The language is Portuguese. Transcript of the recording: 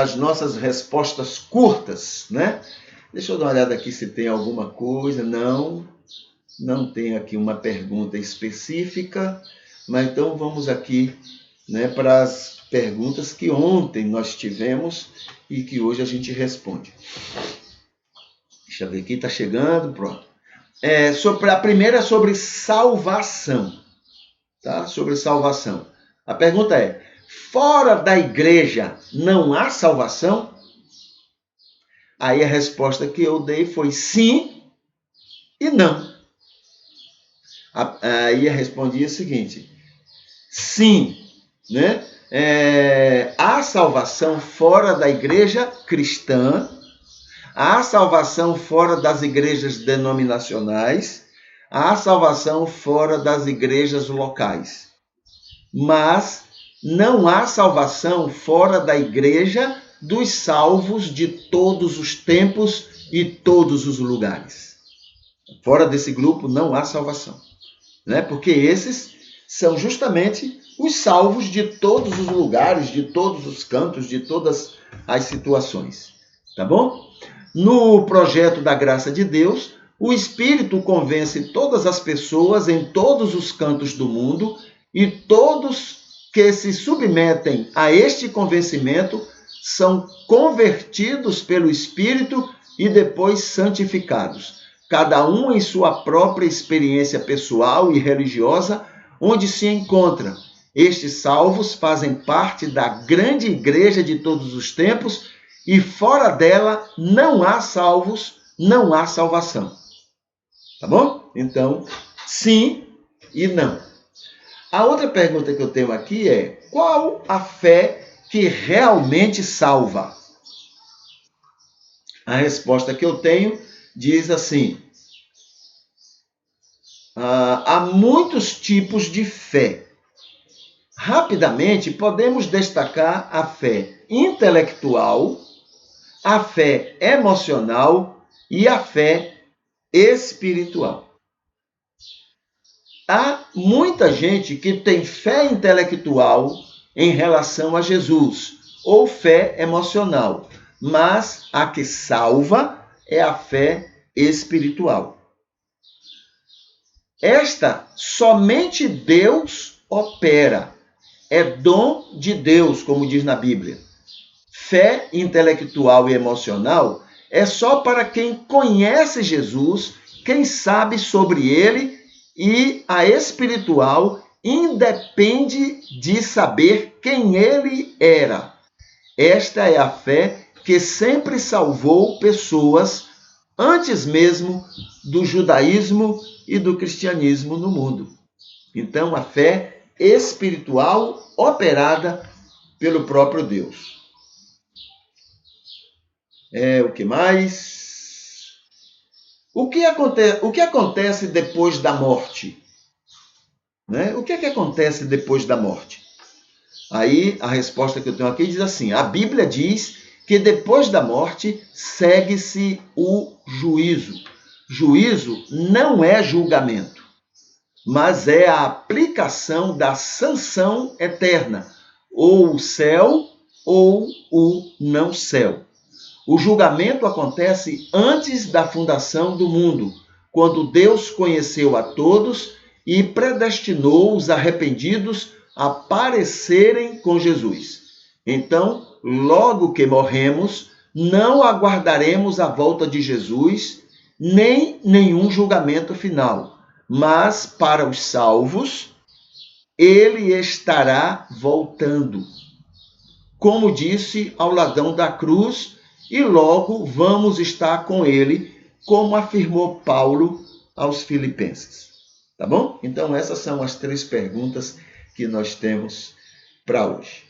as nossas respostas curtas, né? Deixa eu dar uma olhada aqui se tem alguma coisa. Não tem aqui uma pergunta específica, mas então vamos aqui, né, para as perguntas que ontem nós tivemos e que hoje a gente responde. Deixa eu ver aqui, está chegando, pronto. A primeira é sobre salvação, tá? Sobre salvação. A pergunta é: fora da igreja não há salvação? Aí a resposta que eu dei foi sim e não. Aí eu respondi o seguinte: sim, né? Há salvação fora da igreja cristã, há salvação fora das igrejas denominacionais, há salvação fora das igrejas locais. Mas não há salvação fora da igreja dos salvos de todos os tempos e todos os lugares. Fora desse grupo não há salvação, né? Porque esses são justamente os salvos de todos os lugares, de todos os cantos, de todas as situações. Tá bom? No projeto da graça de Deus, o Espírito convence todas as pessoas em todos os cantos do mundo e todos que se submetem a este convencimento são convertidos pelo Espírito e depois santificados, cada um em sua própria experiência pessoal e religiosa, onde se encontra. Estes salvos fazem parte da grande igreja de todos os tempos e fora dela não há salvos, não há salvação. Tá bom? Então, sim e não. A outra pergunta que eu tenho aqui é: qual a fé que realmente salva? A resposta que eu tenho diz assim: há muitos tipos de fé. Rapidamente, podemos destacar a fé intelectual, a fé emocional e a fé espiritual. Há muita gente que tem fé intelectual em relação a Jesus, ou fé emocional, mas a que salva é a fé espiritual. Esta somente Deus opera. É dom de Deus, como diz na Bíblia. Fé intelectual e emocional é só para quem conhece Jesus, quem sabe sobre ele, e a espiritual independe de saber quem ele era. Esta é a fé que sempre salvou pessoas antes mesmo do judaísmo e do cristianismo no mundo. Então, a fé espiritual operada pelo próprio Deus. O que mais? O que acontece depois da morte? Né? O que acontece depois da morte? Aí a resposta que eu tenho aqui diz assim: a Bíblia diz que depois da morte segue-se o juízo. Juízo não é julgamento, mas é a aplicação da sanção eterna, ou o céu ou o não céu. O julgamento acontece antes da fundação do mundo, quando Deus conheceu a todos e predestinou os arrependidos a parecerem com Jesus. Então, logo que morremos, não aguardaremos a volta de Jesus, nem nenhum julgamento final. Mas para os salvos, ele estará voltando, como disse ao ladrão da cruz, e logo vamos estar com ele, como afirmou Paulo aos Filipenses. Tá bom? Então essas são as 3 perguntas que nós temos para hoje.